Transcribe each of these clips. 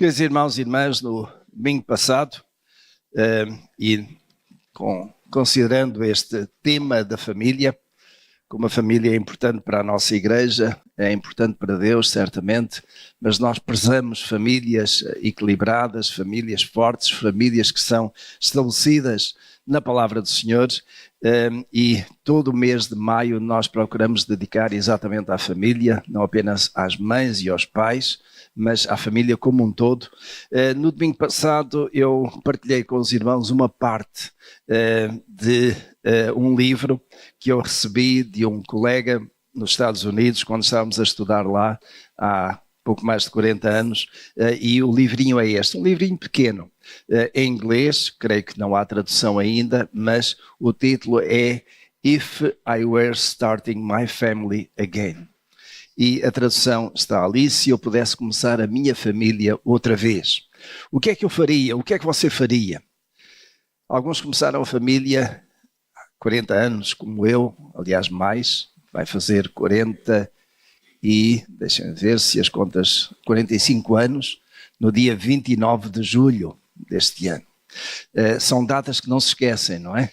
Queridos irmãos e irmãs, no domingo passado, e considerando este tema da família, como a família é importante para a nossa igreja, é importante para Deus, certamente, mas nós prezamos famílias equilibradas, famílias fortes, famílias que são estabelecidas na palavra do Senhor, e todo o mês de maio nós procuramos dedicar exatamente à família, não apenas às mães e aos pais, mas à família como um todo. No domingo passado eu partilhei com os irmãos uma parte de um livro que eu recebi de um colega nos Estados Unidos, quando estávamos a estudar lá há pouco mais de 40 anos, e o livrinho é este, um livrinho pequeno, em inglês, creio que não há tradução ainda, mas o título é If I Were Starting My Family Again. E a tradução está ali: se eu pudesse começar a minha família outra vez. O que é que eu faria? O que é que você faria? Alguns começaram a família há 40 anos, como eu, aliás mais, vai fazer 40 e, deixem-me ver se as contas, 45 anos, no dia 29 de julho deste ano. São datas que não se esquecem, não é?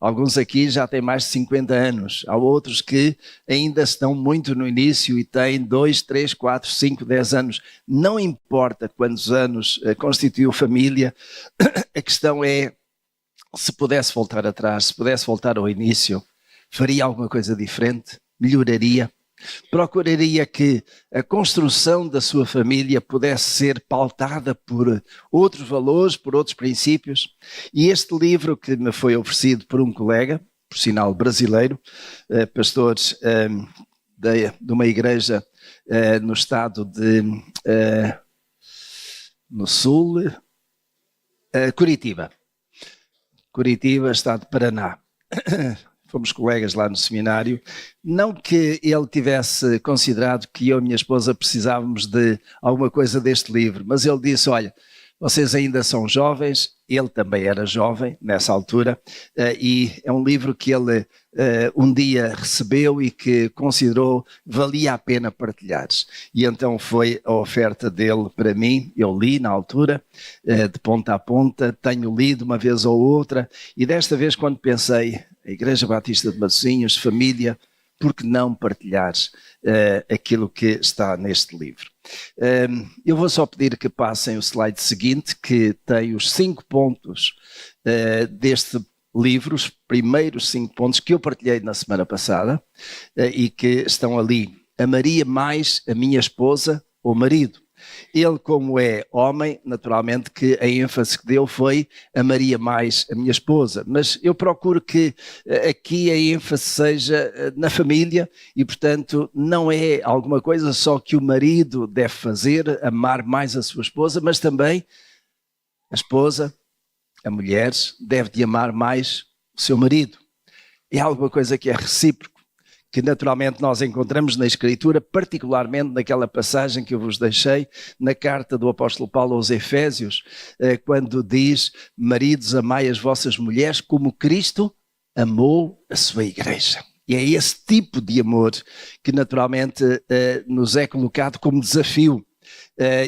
Alguns aqui já têm mais de 50 anos, há outros que ainda estão muito no início e têm 2, 3, 4, 5, 10 anos. Não importa quantos anos constituiu família, a questão é, se pudesse voltar atrás, se pudesse voltar ao início, faria alguma coisa diferente? Melhoraria? Procuraria que a construção da sua família pudesse ser pautada por outros valores, por outros princípios? E este livro que me foi oferecido por um colega, por sinal brasileiro, pastor de uma igreja no estado de no sul, Curitiba, estado de Paraná. Fomos colegas lá no seminário, não que ele tivesse considerado que eu e minha esposa precisávamos de alguma coisa deste livro, mas ele disse, olha, vocês ainda são jovens, ele também era jovem nessa altura, e é um livro que ele um dia recebeu e que considerou valia a pena partilhar. E então foi a oferta dele para mim, eu li na altura, de ponta a ponta, tenho lido uma vez ou outra, e desta vez quando pensei, a Igreja Batista de Matosinhos, família, por que não partilhar aquilo que está neste livro? Eu vou só pedir que passem o slide seguinte, que tem os 5 pontos deste livro, os primeiros 5 pontos que eu partilhei na semana passada, e que estão ali. Amaria mais a minha esposa ou marido? Ele, como é homem, naturalmente que a ênfase que deu foi amaria mais a minha esposa, mas eu procuro que aqui a ênfase seja na família e, portanto, não é alguma coisa só que o marido deve fazer, amar mais a sua esposa, mas também a esposa, a mulher, deve de amar mais o seu marido. É alguma coisa que é recíproco, que naturalmente nós encontramos na Escritura, particularmente naquela passagem que eu vos deixei, na carta do apóstolo Paulo aos Efésios, quando diz, maridos, amai as vossas mulheres como Cristo amou a sua igreja. E é esse tipo de amor que naturalmente nos é colocado como desafio.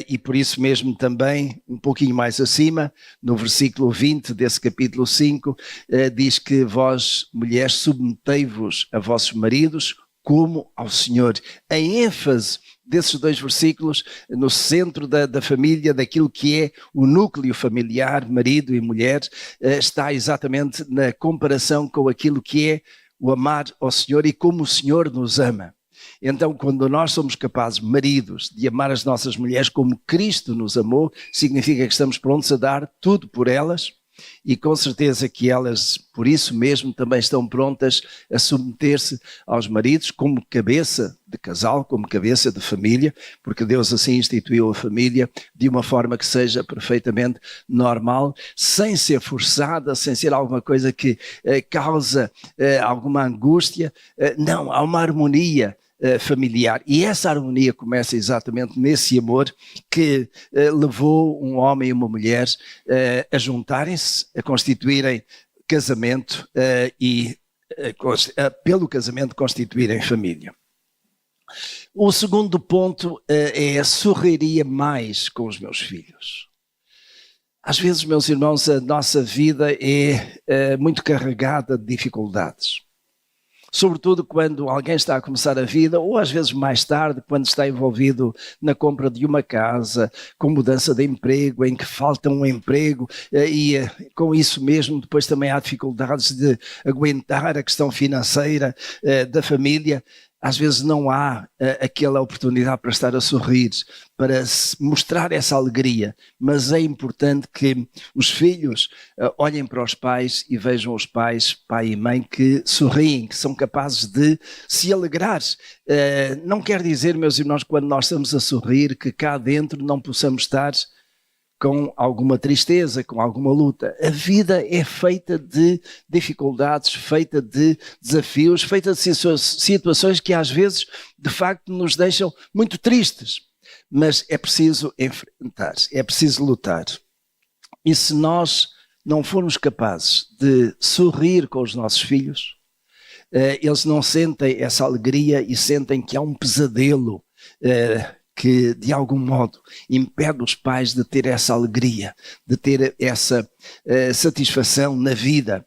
E por isso mesmo também, um pouquinho mais acima, no versículo 20 desse capítulo 5, diz que vós, mulheres, submetei-vos a vossos maridos como ao Senhor. A ênfase desses 2 versículos, no centro da família, daquilo que é o núcleo familiar, marido e mulher, está exatamente na comparação com aquilo que é o amar ao Senhor e como o Senhor nos ama. Então, quando nós somos capazes, maridos, de amar as nossas mulheres como Cristo nos amou, significa que estamos prontos a dar tudo por elas e com certeza que elas, por isso mesmo, também estão prontas a submeter-se aos maridos como cabeça de casal, como cabeça de família, porque Deus assim instituiu a família de uma forma que seja perfeitamente normal, sem ser forçada, sem ser alguma coisa que causa alguma angústia. Não, há uma harmonia familiar. E essa harmonia começa exatamente nesse amor que levou um homem e uma mulher a juntarem-se, a constituírem casamento e pelo casamento constituírem família. O segundo ponto é sorriria mais com os meus filhos. Às vezes, meus irmãos, a nossa vida é muito carregada de dificuldades. Sobretudo quando alguém está a começar a vida, ou às vezes mais tarde, quando está envolvido na compra de uma casa, com mudança de emprego, em que falta um emprego, e com isso mesmo depois também há dificuldades de aguentar a questão financeira da família. Às vezes não há aquela oportunidade para estar a sorrir, para mostrar essa alegria, mas é importante que os filhos olhem para os pais e vejam os pais, pai e mãe, que sorriem, que são capazes de se alegrar. Não quer dizer, meus irmãos, quando nós estamos a sorrir, que cá dentro não possamos estar com alguma tristeza, com alguma luta. A vida é feita de dificuldades, feita de desafios, feita de situações que às vezes, de facto, nos deixam muito tristes. Mas é preciso enfrentar, é preciso lutar. E se nós não formos capazes de sorrir com os nossos filhos, eles não sentem essa alegria e sentem que há um pesadelo que de algum modo impede os pais de ter essa alegria, de ter essa satisfação na vida,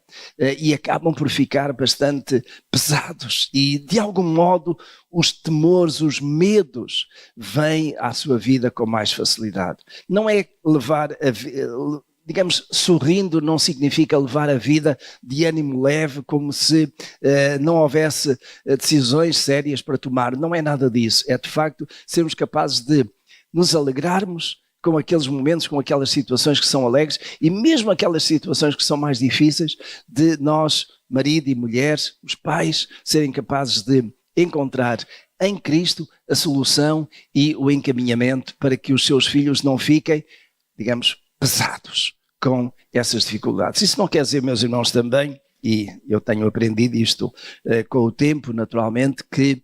e acabam por ficar bastante pesados e de algum modo os temores, os medos vêm à sua vida com mais facilidade. Não é levar digamos, sorrindo não significa levar a vida de ânimo leve, como se não houvesse decisões sérias para tomar. Não é nada disso. É, de facto, sermos capazes de nos alegrarmos com aqueles momentos, com aquelas situações que são alegres, e mesmo aquelas situações que são mais difíceis, de nós, marido e mulher, os pais, serem capazes de encontrar em Cristo a solução e o encaminhamento para que os seus filhos não fiquem, digamos, pesados com essas dificuldades. Isso não quer dizer, meus irmãos, também, e eu tenho aprendido isto com o tempo, naturalmente, que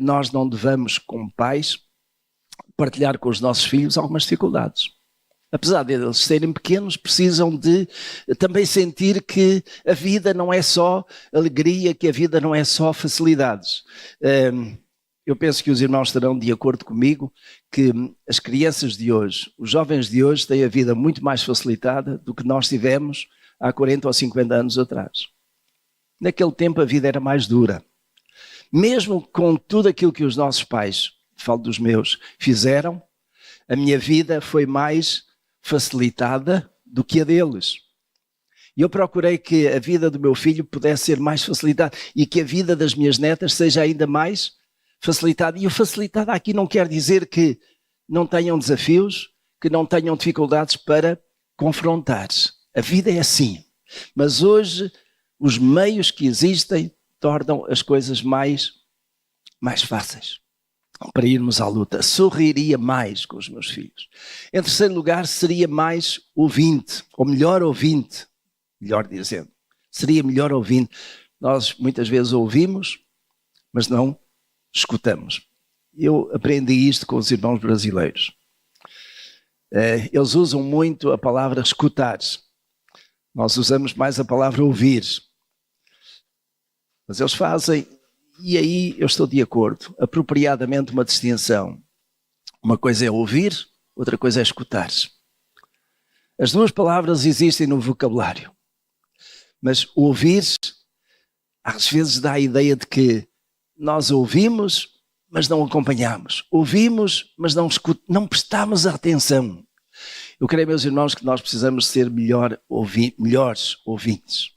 nós não devamos, como pais, partilhar com os nossos filhos algumas dificuldades. Apesar de eles serem pequenos, precisam de também sentir que a vida não é só alegria, que a vida não é só facilidades. Eu penso que os irmãos estarão de acordo comigo que as crianças de hoje, os jovens de hoje têm a vida muito mais facilitada do que nós tivemos há 40 ou 50 anos atrás. Naquele tempo a vida era mais dura. Mesmo com tudo aquilo que os nossos pais, falo dos meus, fizeram, a minha vida foi mais facilitada do que a deles. E eu procurei que a vida do meu filho pudesse ser mais facilitada e que a vida das minhas netas seja ainda mais facilitada. E o facilitada aqui não quer dizer que não tenham desafios, que não tenham dificuldades para confrontar. A vida é assim. Mas hoje os meios que existem tornam as coisas mais fáceis para irmos à luta. Sorriria mais com os meus filhos. Em terceiro lugar, seria mais ouvinte, ou melhor ouvinte, melhor dizendo. Seria melhor ouvinte. Nós muitas vezes ouvimos, mas não escutamos. Eu aprendi isto com os irmãos brasileiros. Eles usam muito a palavra escutar. Nós usamos mais a palavra ouvir. Mas eles fazem, e aí eu estou de acordo, apropriadamente uma distinção. Uma coisa é ouvir, outra coisa é escutar. As duas palavras existem no vocabulário. Mas ouvir, às vezes dá a ideia de que nós ouvimos, mas não acompanhamos. Ouvimos, mas não prestamos atenção. Eu creio, meus irmãos, que nós precisamos ser melhores ouvintes.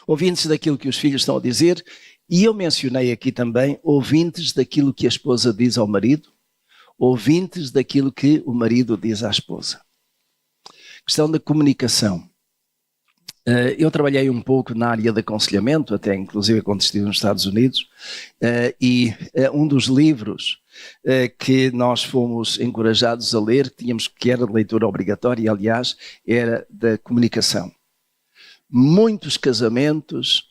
Ouvintes daquilo que os filhos estão a dizer, e eu mencionei aqui também ouvintes daquilo que a esposa diz ao marido, ouvintes daquilo que o marido diz à esposa. Questão da comunicação. Eu trabalhei um pouco na área de aconselhamento, até inclusive quando estive nos Estados Unidos, e um dos livros que nós fomos encorajados a ler, que era de leitura obrigatória, aliás, era da comunicação. Muitos casamentos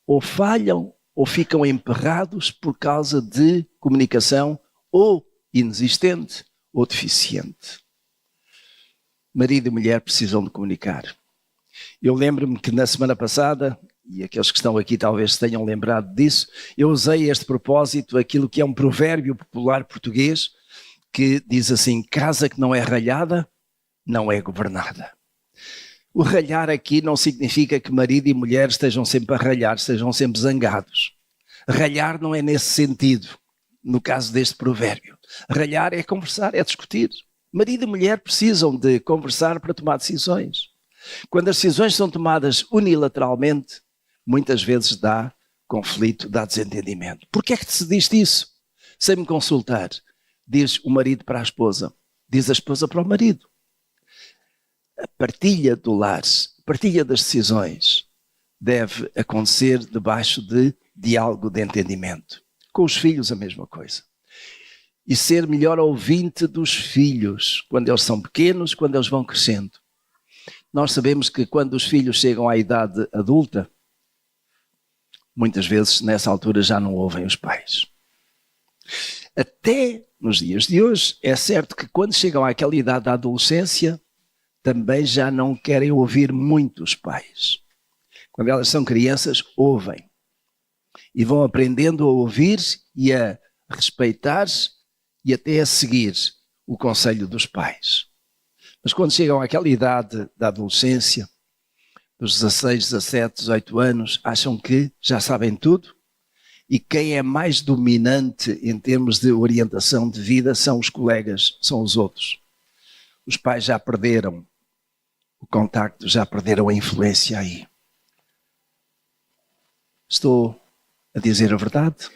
ou falham ou ficam emperrados por causa de comunicação ou inexistente ou deficiente. Marido e mulher precisam de comunicar. Eu lembro-me que na semana passada e aqueles que estão aqui talvez se tenham lembrado disso, eu usei a este propósito aquilo que é um provérbio popular português, que diz assim: casa que não é ralhada, não é governada. O ralhar aqui não significa que marido e mulher estejam sempre a ralhar, estejam sempre zangados. Ralhar não é nesse sentido, no caso deste provérbio. Ralhar é conversar, é discutir. Marido e mulher precisam de conversar para tomar decisões. Quando as decisões são tomadas unilateralmente, muitas vezes dá conflito, dá desentendimento. Porquê é que decidiste isso? Sem me consultar. Diz o marido para a esposa, diz a esposa para o marido. A partilha do lar, a partilha das decisões deve acontecer debaixo de diálogo de entendimento. Com os filhos a mesma coisa. E ser melhor ouvinte dos filhos, quando eles são pequenos, quando eles vão crescendo. Nós sabemos que quando os filhos chegam à idade adulta, muitas vezes nessa altura já não ouvem os pais. Até nos dias de hoje, é certo que quando chegam àquela idade da adolescência, também já não querem ouvir muito os pais. Quando elas são crianças, ouvem. E vão aprendendo a ouvir e a respeitar e até a seguir o conselho dos pais. Mas quando chegam àquela idade da adolescência, dos 16, 17, 18 anos, acham que já sabem tudo, e quem é mais dominante em termos de orientação de vida são os colegas, são os outros. Os pais já perderam o contacto, já perderam a influência aí. Estou a dizer a verdade?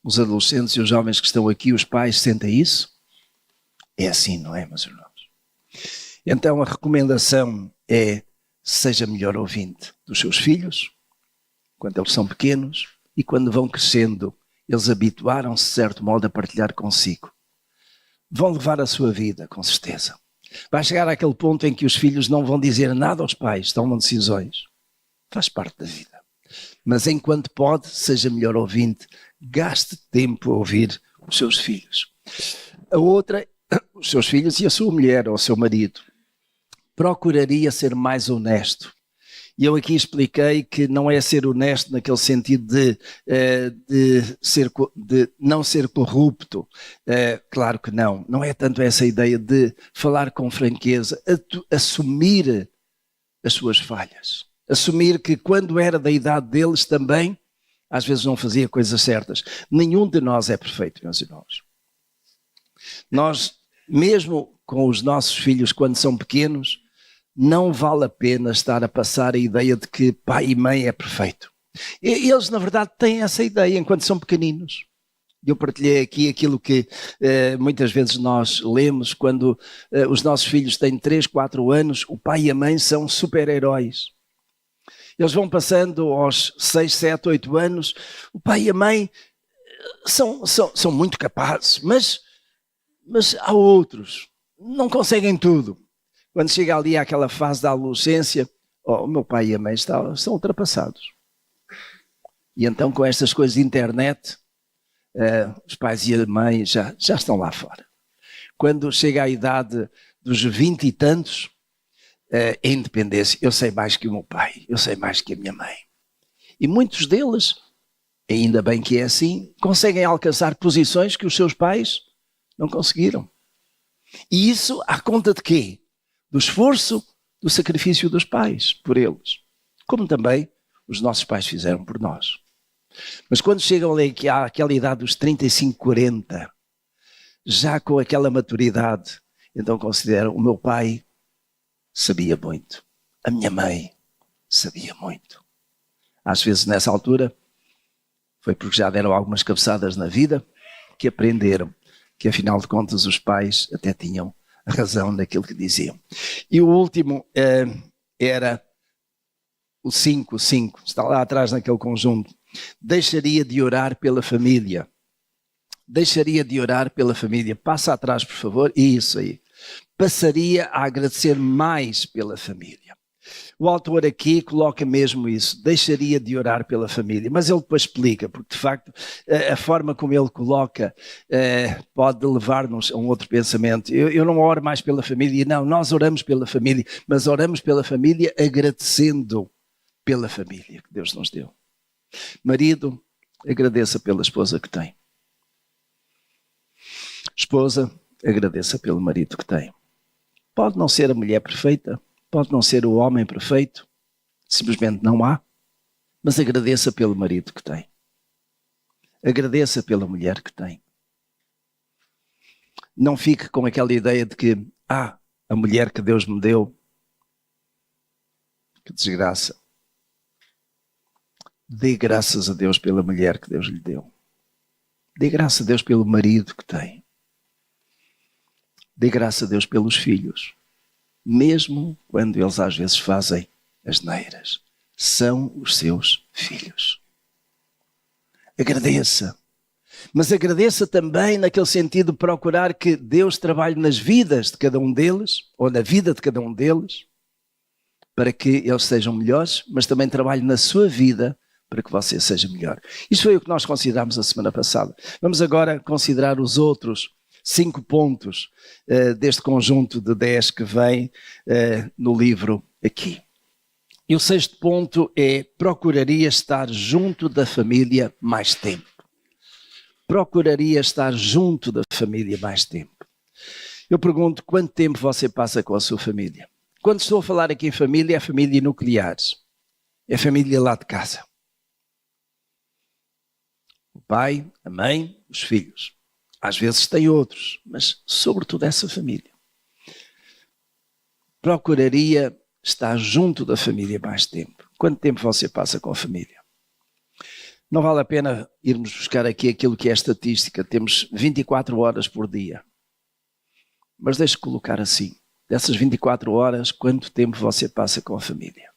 Os adolescentes e os jovens que estão aqui, os pais sentem isso? É assim, não é, meus irmãos? Então a recomendação é: seja melhor ouvinte dos seus filhos, quando eles são pequenos, e quando vão crescendo, eles habituaram-se, de certo modo, a partilhar consigo. Vão levar a sua vida, com certeza. Vai chegar àquele ponto em que os filhos não vão dizer nada aos pais, tomam decisões. Faz parte da vida. Mas enquanto pode, seja melhor ouvinte, gaste tempo a ouvir os seus filhos. A outra, os seus filhos e a sua mulher ou o seu marido. Procuraria ser mais honesto. E eu aqui expliquei que não é ser honesto naquele sentido de não ser corrupto. Claro que não. Não é tanto essa ideia de falar com franqueza, assumir as suas falhas. Assumir que quando era da idade deles também, às vezes não fazia coisas certas. Nenhum de nós é perfeito, meus irmãos. Nós, mesmo com os nossos filhos quando são pequenos, não vale a pena estar a passar a ideia de que pai e mãe é perfeito. Eles, na verdade, têm essa ideia enquanto são pequeninos. Eu partilhei aqui aquilo que muitas vezes nós lemos quando os nossos filhos têm 3, 4 anos, o pai e a mãe são super-heróis. Eles vão passando aos 6, 7, 8 anos, o pai e a mãe são muito capazes, mas há outros, não conseguem tudo. Quando chega ali àquela fase da adolescência, o meu pai e a mãe são ultrapassados. E então com estas coisas de internet, os pais e a mãe já estão lá fora. Quando chega à idade dos 20 e tantos, a independência, eu sei mais que o meu pai, eu sei mais que a minha mãe. E muitos deles, ainda bem que é assim, conseguem alcançar posições que os seus pais não conseguiram. E isso à conta de quê? Do esforço, do sacrifício dos pais por eles, como também os nossos pais fizeram por nós. Mas quando chegam ali àquela idade dos 35, 40, já com aquela maturidade, então consideram: o meu pai sabia muito, a minha mãe sabia muito. Às vezes nessa altura foi porque já deram algumas cabeçadas na vida que aprenderam que afinal de contas os pais até tinham razão naquilo que diziam. E o último era o 5, está lá atrás naquele conjunto. Deixaria de orar pela família. Deixaria de orar pela família. Passa atrás, por favor. Isso aí. Passaria a agradecer mais pela família. O autor aqui coloca mesmo isso, deixaria de orar pela família, mas ele depois explica, porque de facto a forma como ele coloca pode levar-nos a um outro pensamento. Eu não oro mais pela família, não, nós oramos pela família, mas oramos pela família agradecendo pela família que Deus nos deu. Marido, agradeça pela esposa que tem. Esposa, agradeça pelo marido que tem. Pode não ser a mulher perfeita, pode não ser o homem perfeito, simplesmente não há, mas agradeça pelo marido que tem. Agradeça pela mulher que tem. Não fique com aquela ideia de que, a mulher que Deus me deu, que desgraça. Dê graças a Deus pela mulher que Deus lhe deu. Dê graças a Deus pelo marido que tem. Dê graças a Deus pelos filhos. Mesmo quando eles às vezes fazem asneiras. São os seus filhos. Agradeça. Mas agradeça também naquele sentido de procurar que Deus trabalhe nas vidas de cada um deles, ou na vida de cada um deles, para que eles sejam melhores, mas também trabalhe na sua vida para que você seja melhor. Isto foi o que nós considerámos a semana passada. Vamos agora considerar os outros 5 pontos deste conjunto de 10 que vem no livro aqui. E o 6º ponto é: procuraria estar junto da família mais tempo. Procuraria estar junto da família mais tempo. Eu pergunto, quanto tempo você passa com a sua família? Quando estou a falar aqui em família, é família nuclear. É a família lá de casa. O pai, a mãe, os filhos. Às vezes tem outros, mas sobretudo essa família. Procuraria estar junto da família mais tempo. Quanto tempo você passa com a família? Não vale a pena irmos buscar aqui aquilo que é estatística. Temos 24 horas por dia. Mas deixe-me colocar assim. Dessas 24 horas, quanto tempo você passa com a família?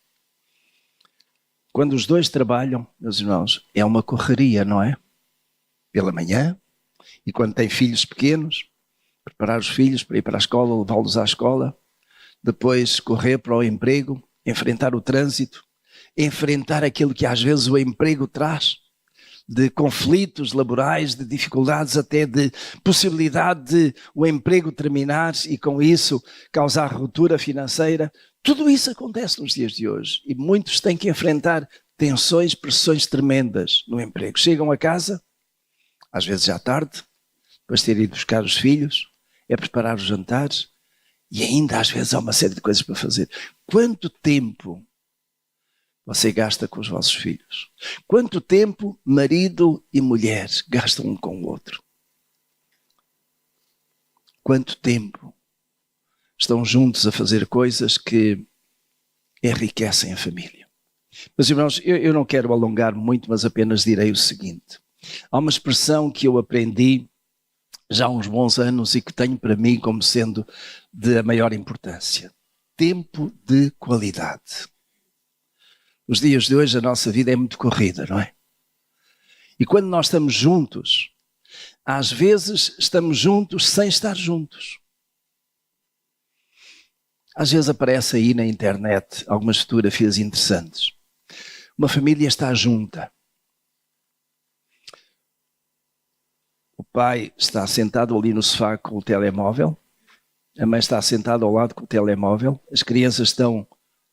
Quando os dois trabalham, meus irmãos, é uma correria, não é? Pela manhã, e quando tem filhos pequenos, preparar os filhos para ir para a escola, levá-los à escola, depois correr para o emprego, enfrentar o trânsito, enfrentar aquilo que às vezes o emprego traz, de conflitos laborais, de dificuldades, até de possibilidade de o emprego terminar e com isso causar ruptura financeira. Tudo isso acontece nos dias de hoje e muitos têm que enfrentar tensões, pressões tremendas no emprego. Chegam a casa, às vezes já tarde, depois de ter ido buscar os filhos, é preparar os jantares e ainda às vezes há uma série de coisas para fazer. Quanto tempo você gasta com os vossos filhos? Quanto tempo marido e mulher gastam um com o outro? Quanto tempo estão juntos a fazer coisas que enriquecem a família? Meus irmãos, eu não quero alongar muito, mas apenas direi o seguinte. Há uma expressão que eu aprendi já há uns bons anos e que tenho para mim como sendo de maior importância. Tempo de qualidade. Nos dias de hoje a nossa vida é muito corrida, não é? E quando nós estamos juntos, às vezes estamos juntos sem estar juntos. Às vezes aparece aí na internet algumas fotografias interessantes. Uma família está junta. O pai está sentado ali no sofá com o telemóvel. A mãe está sentada ao lado com o telemóvel. As crianças estão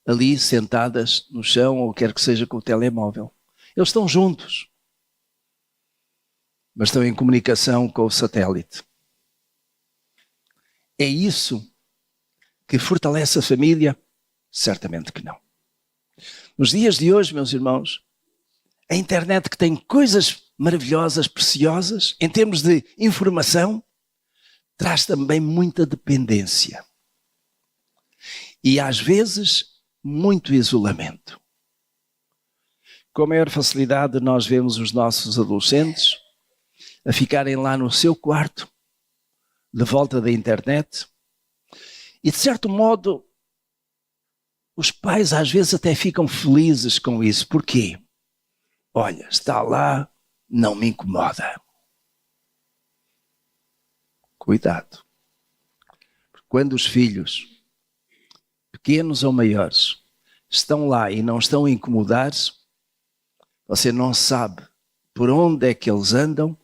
ali sentadas no chão ou quer que seja com o telemóvel. Eles estão juntos, mas estão em comunicação com o satélite. É isso que fortalece a família? Certamente que não. Nos dias de hoje, meus irmãos, a internet que tem coisas maravilhosas, preciosas, em termos de informação, traz também muita dependência. E às vezes muito isolamento. Com a maior facilidade nós vemos os nossos adolescentes a ficarem lá no seu quarto, de volta da internet, e de certo modo os pais às vezes até ficam felizes com isso. Porquê? Olha, está lá, não me incomoda. Cuidado. Quando os filhos, pequenos ou maiores, estão lá e não estão a incomodar, você não sabe por onde é que eles andam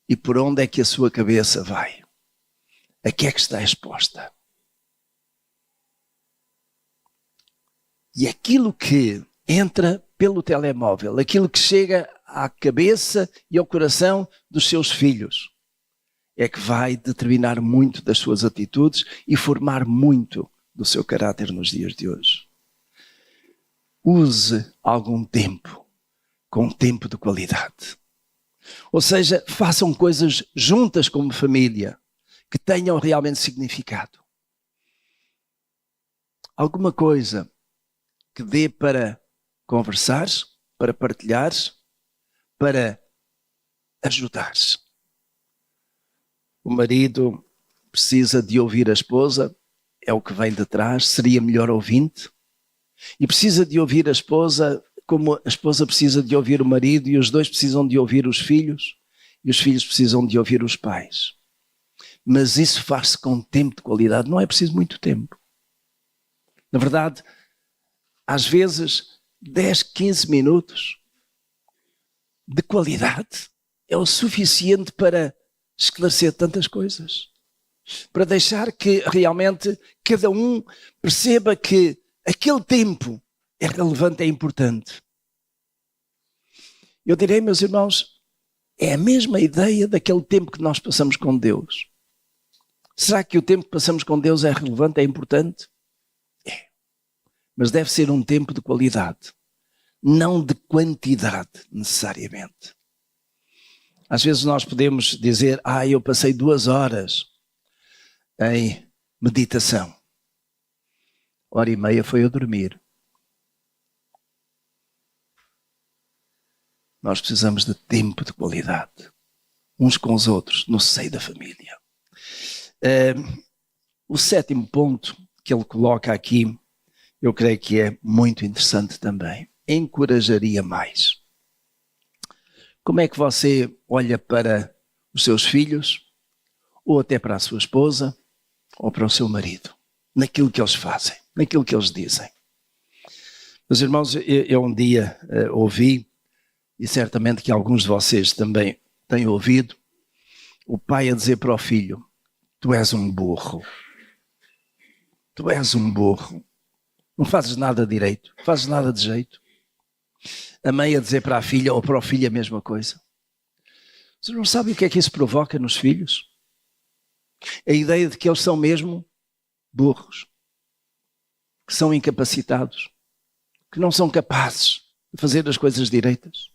e por onde é que a sua cabeça vai. A que é que está exposta? E aquilo que entra pelo telemóvel, aquilo que chega à cabeça e ao coração dos seus filhos, é que vai determinar muito das suas atitudes e formar muito do seu caráter nos dias de hoje. Use algum tempo com tempo de qualidade. Ou seja, façam coisas juntas como família que tenham realmente significado. Alguma coisa que dê para conversar, para partilhar, para ajudar. O marido precisa de ouvir a esposa, é o que vem de trás, seria melhor ouvinte. E precisa de ouvir a esposa, como a esposa precisa de ouvir o marido, e os dois precisam de ouvir os filhos, e os filhos precisam de ouvir os pais. Mas isso faz-se com tempo de qualidade, não é preciso muito tempo. Na verdade, às vezes, 10, 15 minutos de qualidade é o suficiente para esclarecer tantas coisas. Para deixar que realmente cada um perceba que aquele tempo é relevante, é importante. Eu direi, meus irmãos, é a mesma ideia daquele tempo que nós passamos com Deus. Será que o tempo que passamos com Deus é relevante, é importante? É. Mas deve ser um tempo de qualidade, não de quantidade, necessariamente. Às vezes nós podemos dizer, eu passei 2 horas em meditação. 1h30 foi a dormir. Nós precisamos de tempo de qualidade, uns com os outros, no seio da família. O 7º ponto que ele coloca aqui, eu creio que é muito interessante também. Encorajaria mais. Como é que você olha para os seus filhos, ou até para a sua esposa, ou para o seu marido, naquilo que eles fazem, naquilo que eles dizem? Meus irmãos, eu um dia ouvi, e certamente que alguns de vocês também têm ouvido, o pai a dizer para o filho, tu és um burro. Tu és um burro. Não fazes nada direito, não fazes nada de jeito. A mãe a dizer para a filha ou para o filho a mesma coisa. Vocês não sabem o que é que isso provoca nos filhos? A ideia de que eles são mesmo burros, que são incapacitados, que não são capazes de fazer as coisas direitas.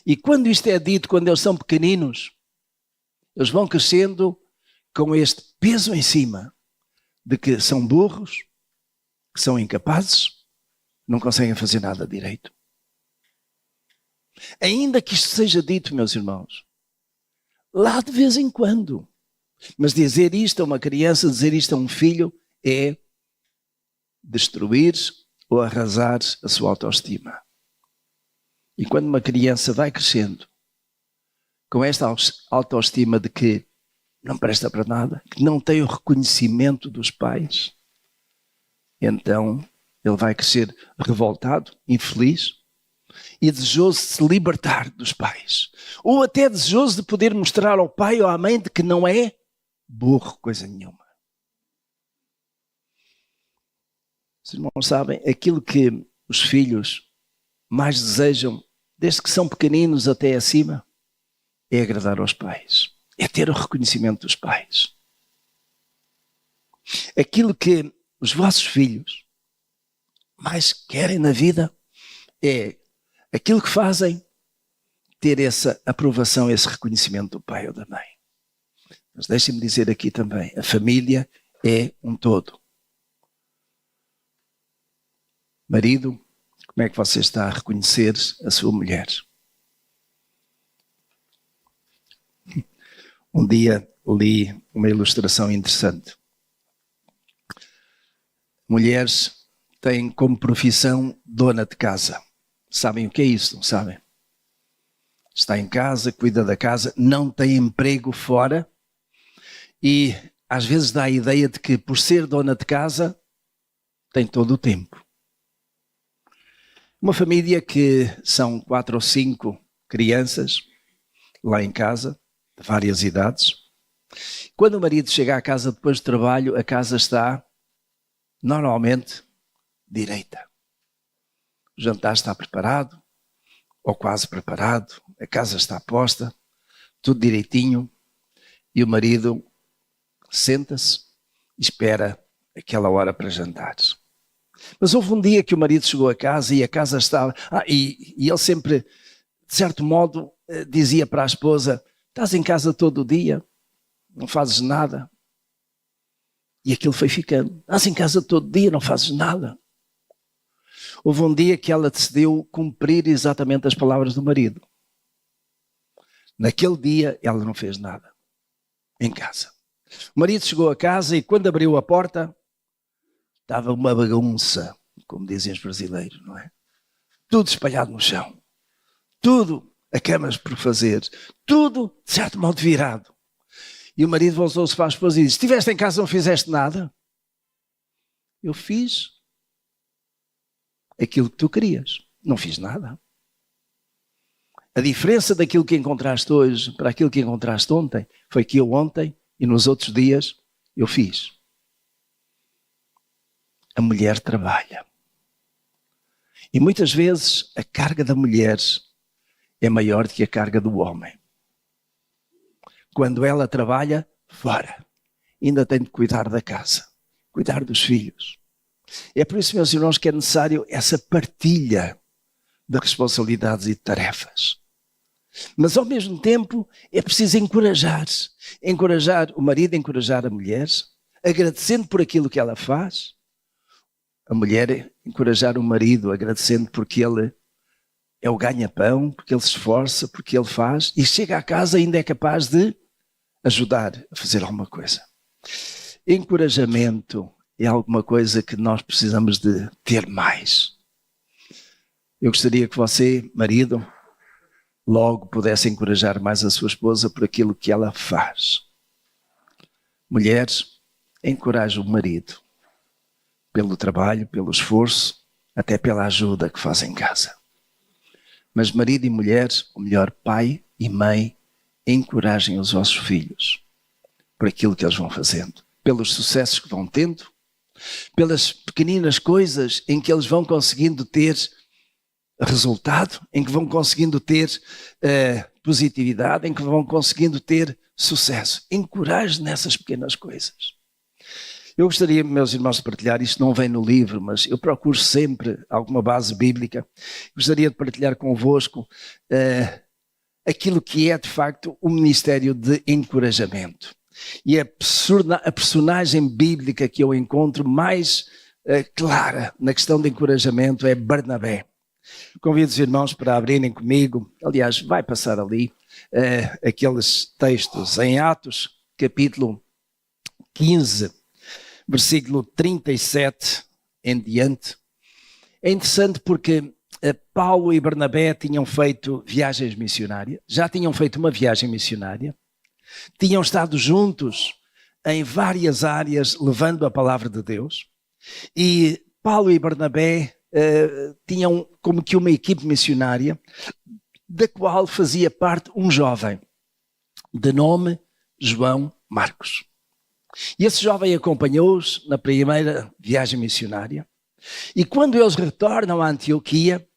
E quando isto é dito, quando eles são pequeninos, eles vão crescendo com este peso em cima de que são burros, que são incapazes, não conseguem fazer nada direito. Ainda que isto seja dito, meus irmãos, lá de vez em quando, mas dizer isto a uma criança, dizer isto a um filho, é destruir ou arrasar a sua autoestima. E quando uma criança vai crescendo com esta autoestima de que não presta para nada, que não tem o reconhecimento dos pais, então ele vai crescer revoltado, infeliz e desejoso de se libertar dos pais. Ou até desejoso de poder mostrar ao pai ou à mãe de que não é burro, coisa nenhuma. Os irmãos sabem, aquilo que os filhos mais desejam, desde que são pequeninos até acima, é agradar aos pais. É ter o reconhecimento dos pais. Aquilo que os vossos filhos mais querem na vida é aquilo que fazem, ter essa aprovação, esse reconhecimento do pai ou da mãe. Mas deixem-me dizer aqui também, a família é um todo. Marido, como é que você está a reconhecer a sua mulher? Um dia li uma ilustração interessante. Mulheres têm como profissão dona de casa. Sabem o que é isso, não sabem? Está em casa, cuida da casa, não tem emprego fora e às vezes dá a ideia de que por ser dona de casa tem todo o tempo. Uma família que são 4 ou 5 crianças lá em casa, de várias idades. Quando o marido chega à casa depois do trabalho, a casa está normalmente direita. o jantar está preparado, ou quase preparado, a casa está posta, tudo direitinho, e o marido senta-se e espera aquela hora para jantar. Mas houve um dia que o marido chegou a casa e a casa estava... E ele sempre, de certo modo, dizia para a esposa: estás em casa todo o dia, não fazes nada. E aquilo foi ficando. Estás em casa todo dia, não fazes nada. Houve um dia que ela decidiu cumprir exatamente as palavras do marido. Naquele dia, ela não fez nada em casa. O marido chegou a casa e quando abriu a porta, estava uma bagunça, como dizem os brasileiros, não é? Tudo espalhado no chão. Tudo a camas por fazer. Tudo, de certo modo, virado. E o marido voltou-se para a esposa e disse: estiveste em casa e não fizeste nada? Eu fiz aquilo que tu querias. Não fiz nada. A diferença daquilo que encontraste hoje para aquilo que encontraste ontem foi que eu ontem e nos outros dias eu fiz. A mulher trabalha. E muitas vezes a carga da mulher é maior do que a carga do homem. Quando ela trabalha, fora, ainda tem de cuidar da casa, cuidar dos filhos. É por isso, meus irmãos, que é necessário essa partilha de responsabilidades e de tarefas. Mas, ao mesmo tempo, é preciso encorajar o marido, encorajar a mulher, agradecendo por aquilo que ela faz. A mulher encorajar o marido, agradecendo porque ele é o ganha-pão, porque ele se esforça, porque ele faz, e chega à casa e ainda é capaz de ajudar a fazer alguma coisa. Encorajamento é alguma coisa que nós precisamos de ter mais. Eu gostaria que você, marido, logo pudesse encorajar mais a sua esposa por aquilo que ela faz. Mulheres, encoraje o marido pelo trabalho, pelo esforço, até pela ajuda que faz em casa. Mas marido e mulher, ou melhor, pai e mãe, encorajem os vossos filhos por aquilo que eles vão fazendo, pelos sucessos que vão tendo, pelas pequeninas coisas em que eles vão conseguindo ter resultado, em que vão conseguindo ter positividade, em que vão conseguindo ter sucesso. Encoraje nessas pequenas coisas. Eu gostaria, meus irmãos, de partilhar, isto não vem no livro, mas eu procuro sempre alguma base bíblica. Gostaria de partilhar convosco aquilo que é, de facto, o ministério de encorajamento. E a personagem bíblica que eu encontro mais clara na questão de encorajamento é Barnabé. Convido os irmãos para abrirem comigo, aliás, vai passar ali, aqueles textos em Atos, capítulo 15, versículo 37 em diante. É interessante porque Paulo e Barnabé tinham feito viagens missionárias, já tinham feito uma viagem missionária, tinham estado juntos em várias áreas levando a palavra de Deus, e Paulo e Barnabé tinham como que uma equipe missionária da qual fazia parte um jovem de nome João Marcos. E esse jovem acompanhou-os na primeira viagem missionária, e quando eles retornam a Antioquia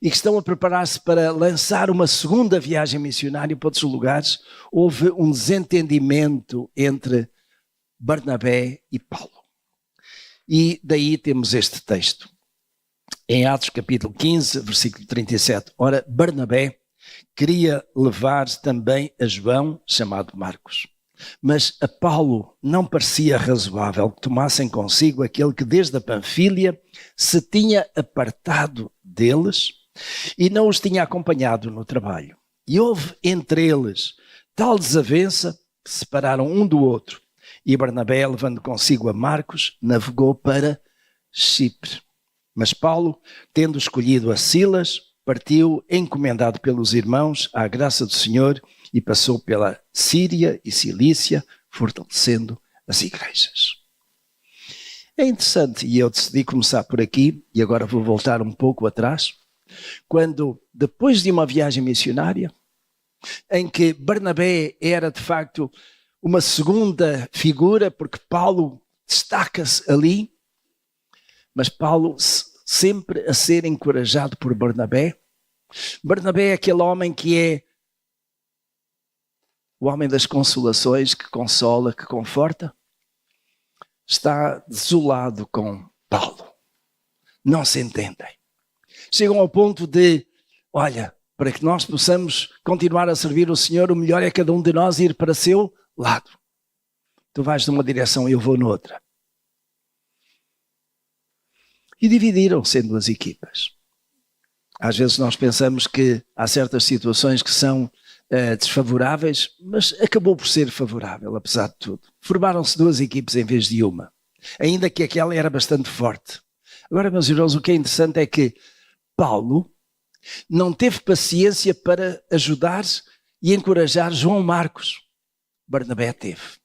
e que estão a preparar-se para lançar uma segunda viagem missionária para outros lugares, houve um desentendimento entre Barnabé e Paulo. E daí temos este texto. Em Atos capítulo 15, versículo 37. Ora, Barnabé queria levar também a João, chamado Marcos. Mas a Paulo não parecia razoável que tomassem consigo aquele que desde a Panfília se tinha apartado deles e não os tinha acompanhado no trabalho. E houve entre eles tal desavença que se separaram um do outro. E Barnabé, levando consigo a Marcos, navegou para Chipre. Mas Paulo, tendo escolhido a Silas, partiu encomendado pelos irmãos à graça do Senhor e passou pela Síria e Cilícia, fortalecendo as igrejas. É interessante, e eu decidi começar por aqui, e agora vou voltar um pouco atrás, quando, depois de uma viagem missionária, em que Barnabé era de facto uma segunda figura, porque Paulo destaca-se ali, mas Paulo sempre a ser encorajado por Barnabé. Barnabé é aquele homem que é o homem das consolações, que consola, que conforta. Está desolado com Paulo. Não se entendem. Chegam ao ponto de, olha, para que nós possamos continuar a servir o Senhor, o melhor é cada um de nós ir para seu lado. Tu vais numa direção e eu vou noutra. E dividiram-se em duas equipas. Às vezes nós pensamos que há certas situações que são desfavoráveis, mas acabou por ser favorável, apesar de tudo. Formaram-se duas equipes em vez de uma, ainda que aquela era bastante forte. Agora, meus irmãos, o que é interessante é que Paulo não teve paciência para ajudar e encorajar João Marcos. Barnabé teve.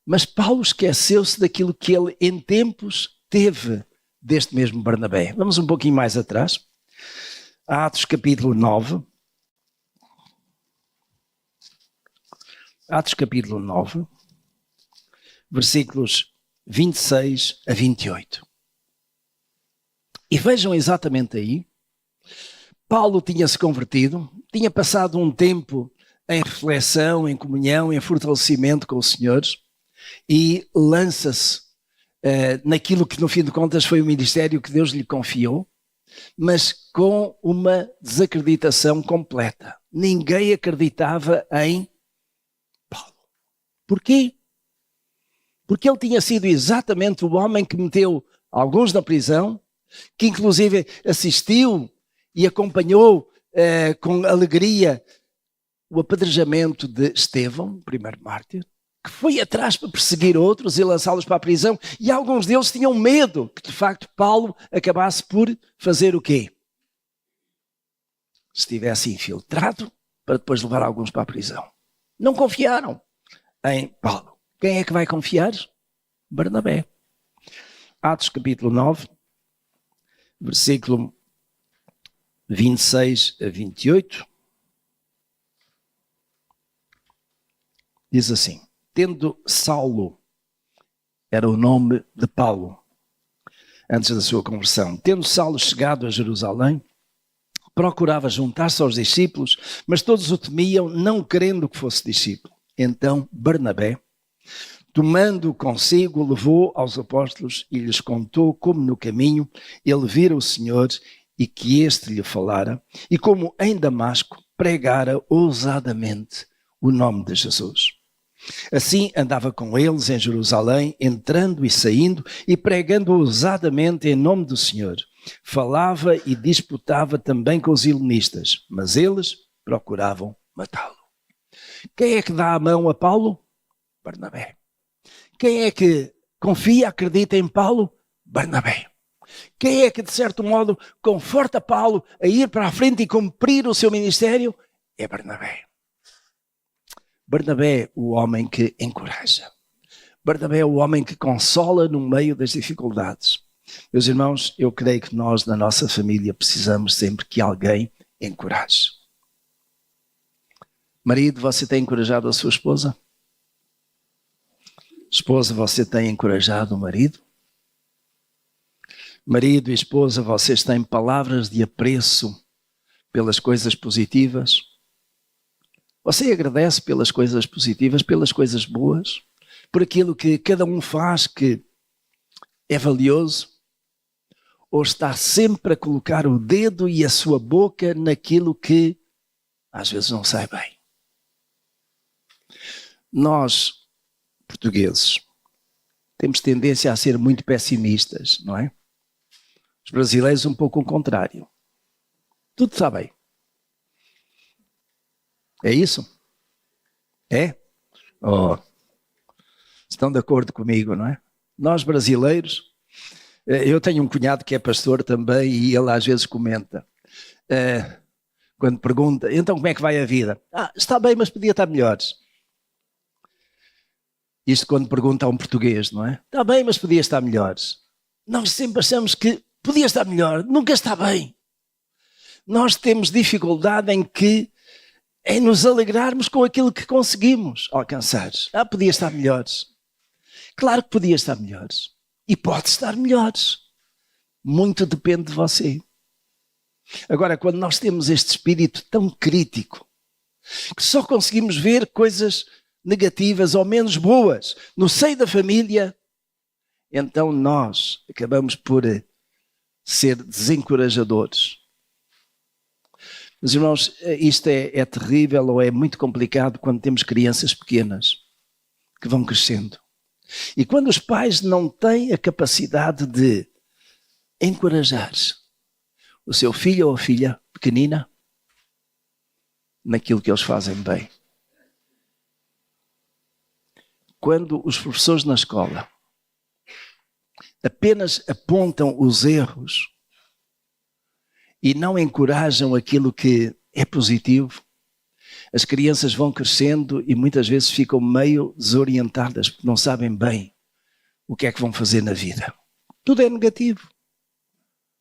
Mas Paulo esqueceu-se daquilo que ele, em tempos, teve deste mesmo Barnabé. Vamos um pouquinho mais atrás. Atos capítulo 9. Atos capítulo 9, versículos 26 a 28. E vejam exatamente aí, Paulo tinha-se convertido, tinha passado um tempo em reflexão, em comunhão, em fortalecimento com o Senhor e lança-se naquilo que no fim de contas foi o ministério que Deus lhe confiou, mas com uma desacreditação completa. Ninguém acreditava em Paulo. Porquê? Porque ele tinha sido exatamente o homem que meteu alguns na prisão, que inclusive assistiu e acompanhou com alegria o apedrejamento de Estevão, o primeiro mártir, que foi atrás para perseguir outros e lançá-los para a prisão, e alguns deles tinham medo que de facto Paulo acabasse por fazer o quê? Estivesse infiltrado para depois levar alguns para a prisão. Não confiaram em Paulo. Quem é que vai confiar? Barnabé. Atos capítulo 9, versículo 26 a 28. Diz assim: tendo Saulo, era o nome de Paulo, antes da sua conversão, tendo Saulo chegado a Jerusalém, procurava juntar-se aos discípulos, mas todos o temiam, não querendo que fosse discípulo. Então Barnabé, tomando consigo, levou aos apóstolos e lhes contou como no caminho ele vira o Senhor e que este lhe falara, e como em Damasco pregara ousadamente o nome de Jesus. Assim andava com eles em Jerusalém, entrando e saindo e pregando ousadamente em nome do Senhor. Falava e disputava também com os helenistas, mas eles procuravam matá-lo. Quem é que dá a mão a Paulo? Barnabé. Quem é que confia, acredita em Paulo? Barnabé. Quem é que, de certo modo, conforta Paulo a ir para a frente e cumprir o seu ministério? É Barnabé. Barnabé é o homem que encoraja. Barnabé é o homem que consola no meio das dificuldades. Meus irmãos, eu creio que nós, na nossa família, precisamos sempre que alguém encoraje. Marido, você tem encorajado a sua esposa? Esposa, você tem encorajado o marido? Marido e esposa, vocês têm palavras de apreço pelas coisas positivas? Você agradece pelas coisas positivas, pelas coisas boas, por aquilo que cada um faz que é valioso? Ou está sempre a colocar o dedo e a sua boca naquilo que às vezes não sai bem? Nós, portugueses, temos tendência a ser muito pessimistas, não é? Os brasileiros um pouco o contrário. Tudo está bem. É isso? É? Oh, estão de acordo comigo, não é? Nós brasileiros, eu tenho um cunhado que é pastor também e ele às vezes comenta, quando pergunta, então como é que vai a vida? Está bem, mas podia estar melhor. Isto quando pergunta a um português, não é? Está bem, mas podia estar melhor. Nós sempre achamos que podia estar melhor, nunca está bem. Nós temos dificuldade em nos alegrarmos com aquilo que conseguimos alcançar. Podia estar melhor. Claro que podia estar melhor. E pode estar melhor. Muito depende de você. Agora, quando nós temos este espírito tão crítico, que só conseguimos ver coisas negativas ou menos boas no seio da família, então nós acabamos por ser desencorajadores. Mas, irmãos, isto é terrível ou é muito complicado quando temos crianças pequenas que vão crescendo. E quando os pais não têm a capacidade de encorajar o seu filho ou a filha pequenina naquilo que eles fazem bem. Quando os professores na escola apenas apontam os erros e não encorajam aquilo que é positivo, as crianças vão crescendo e muitas vezes ficam meio desorientadas, porque não sabem bem o que é que vão fazer na vida. Tudo é negativo.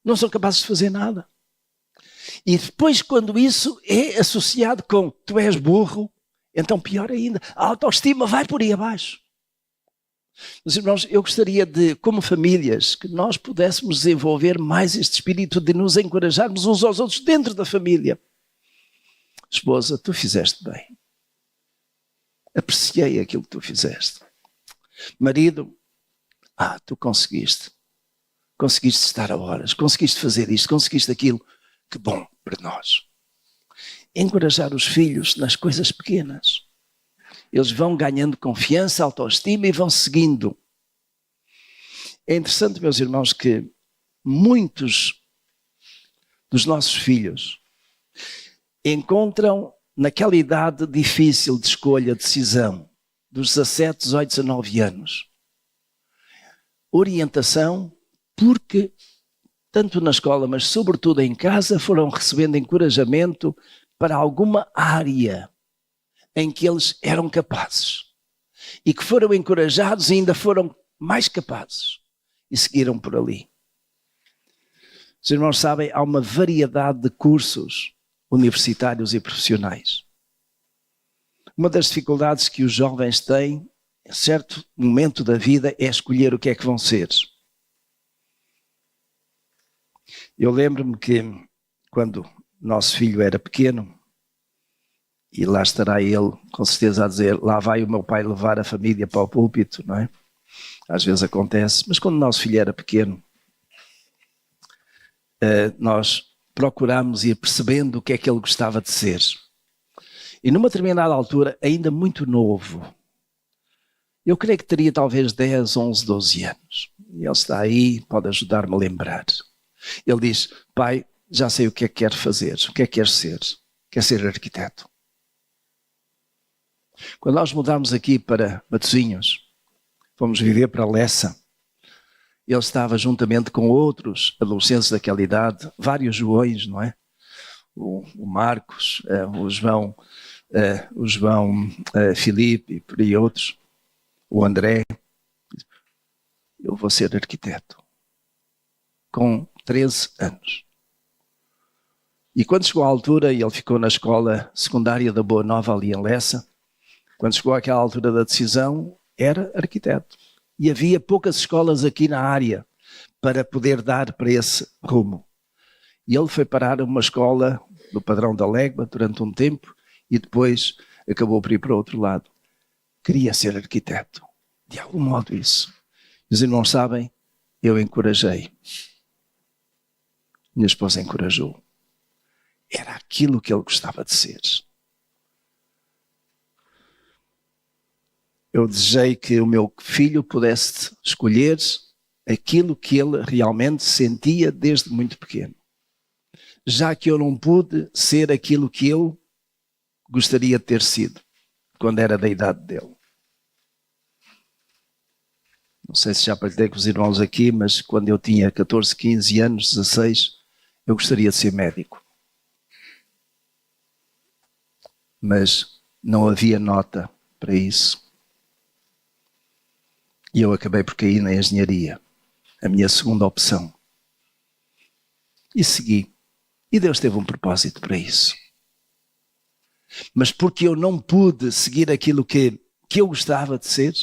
Não são capazes de fazer nada. E depois, quando isso é associado com tu és burro, então pior ainda, a autoestima vai por aí abaixo. Mas, irmãos, eu gostaria de, como famílias, que nós pudéssemos desenvolver mais este espírito de nos encorajarmos uns aos outros dentro da família. Esposa, tu fizeste bem. Apreciei aquilo que tu fizeste. Marido, tu conseguiste. Conseguiste estar a horas, conseguiste fazer isto, conseguiste aquilo. Que bom para nós. Encorajar os filhos nas coisas pequenas. Eles vão ganhando confiança, autoestima e vão seguindo. É interessante, meus irmãos, que muitos dos nossos filhos encontram naquela idade difícil de escolha, decisão, dos 17, 18, 19 anos, orientação, porque tanto na escola, mas sobretudo em casa, foram recebendo encorajamento para alguma área em que eles eram capazes e que foram encorajados e ainda foram mais capazes e seguiram por ali. Os irmãos sabem, há uma variedade de cursos universitários e profissionais. Uma das dificuldades que os jovens têm, em certo momento da vida, é escolher o que é que vão ser. Eu lembro-me que quando nosso filho era pequeno, e lá estará ele com certeza a dizer, lá vai o meu pai levar a família para o púlpito, não é? Às vezes acontece, mas quando o nosso filho era pequeno, nós procurámos ir percebendo o que é que ele gostava de ser. E numa determinada altura, ainda muito novo, eu creio que teria talvez 10, 11, 12 anos. E ele está aí, pode ajudar-me a lembrar. Ele diz, pai, já sei o que é que quero fazer, o que é que quer ser? Quer ser arquiteto. Quando nós mudámos aqui para Matosinhos, fomos viver para Lessa, ele estava juntamente com outros adolescentes daquela idade, vários Joões, não é? O Marcos, o João Filipe e por aí outros, o André. Eu vou ser arquiteto. Com 13 anos. E quando chegou à altura, e ele ficou na escola secundária da Boa Nova, ali em Lessa, quando chegou àquela altura da decisão, era arquiteto. E havia poucas escolas aqui na área para poder dar para esse rumo. E ele foi parar a uma escola do padrão da Legba durante um tempo e depois acabou por ir para o outro lado. Queria ser arquiteto. De algum modo isso. Os irmãos sabem, eu encorajei. Minha esposa encorajou. Era aquilo que ele gostava de ser. Eu desejei que o meu filho pudesse escolher aquilo que ele realmente sentia desde muito pequeno. Já que eu não pude ser aquilo que eu gostaria de ter sido, quando era da idade dele. Não sei se já partilhei com os irmãos aqui, mas quando eu tinha 14, 15 anos, 16, eu gostaria de ser médico. Mas não havia nota para isso. E eu acabei por cair na engenharia, a minha segunda opção. E segui. E Deus teve um propósito para isso. Mas porque eu não pude seguir aquilo que eu gostava de ser,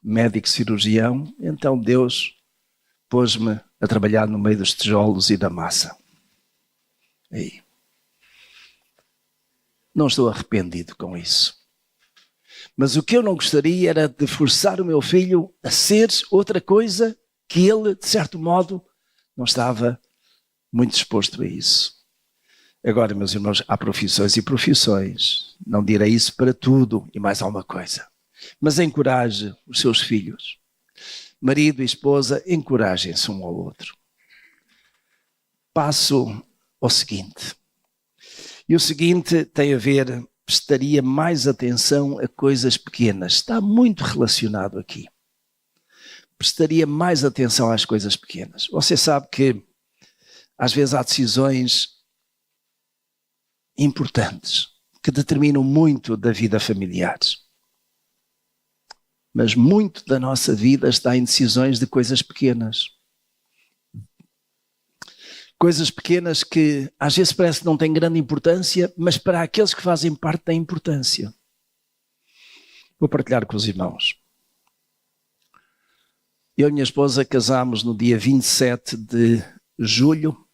médico cirurgião, então Deus pôs-me a trabalhar no meio dos tijolos e da massa. Aí. Não estou arrependido com isso. Mas o que eu não gostaria era de forçar o meu filho a ser outra coisa que ele, de certo modo, não estava muito disposto a isso. Agora, meus irmãos, há profissões e profissões. Não direi isso para tudo e mais alguma coisa. Mas encoraje os seus filhos. Marido e esposa, encorajem-se um ao outro. Passo ao seguinte. E o seguinte tem a ver, prestaria mais atenção a coisas pequenas. Está muito relacionado aqui. Prestaria mais atenção às coisas pequenas. Você sabe que às vezes há decisões importantes que determinam muito da vida familiar. Mas muito da nossa vida está em decisões de coisas pequenas. Coisas pequenas que às vezes parece que não têm grande importância, mas para aqueles que fazem parte têm importância. Vou partilhar com os irmãos. Eu e minha esposa casámos no dia 27 de julho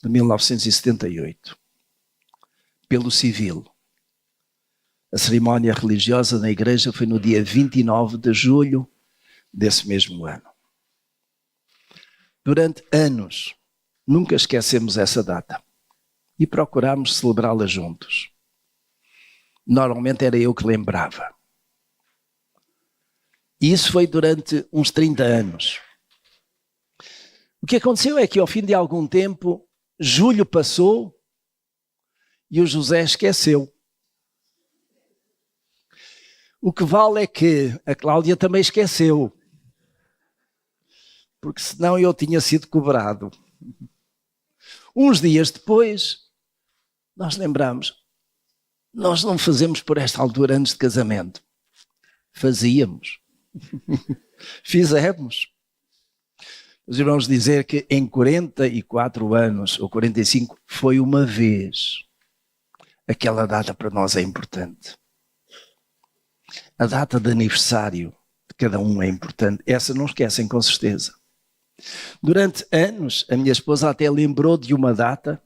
de 1978, pelo civil. A cerimónia religiosa na igreja foi no dia 29 de julho desse mesmo ano. Durante anos, nunca esquecemos essa data e procurámos celebrá-la juntos. Normalmente era eu que lembrava. E isso foi durante uns 30 anos. O que aconteceu é que ao fim de algum tempo, julho passou e o José esqueceu. O que vale é que a Cláudia também esqueceu. Porque senão eu tinha sido cobrado. Uns dias depois, nós lembramos, nós não fazemos por esta altura antes de casamento. Fazíamos. Fizemos. Os irmãos dizer que em 44 anos, ou 45, foi uma vez. Aquela data para nós é importante. A data de aniversário de cada um é importante. Essa não esquecem com certeza. Durante anos, a minha esposa até lembrou de uma data,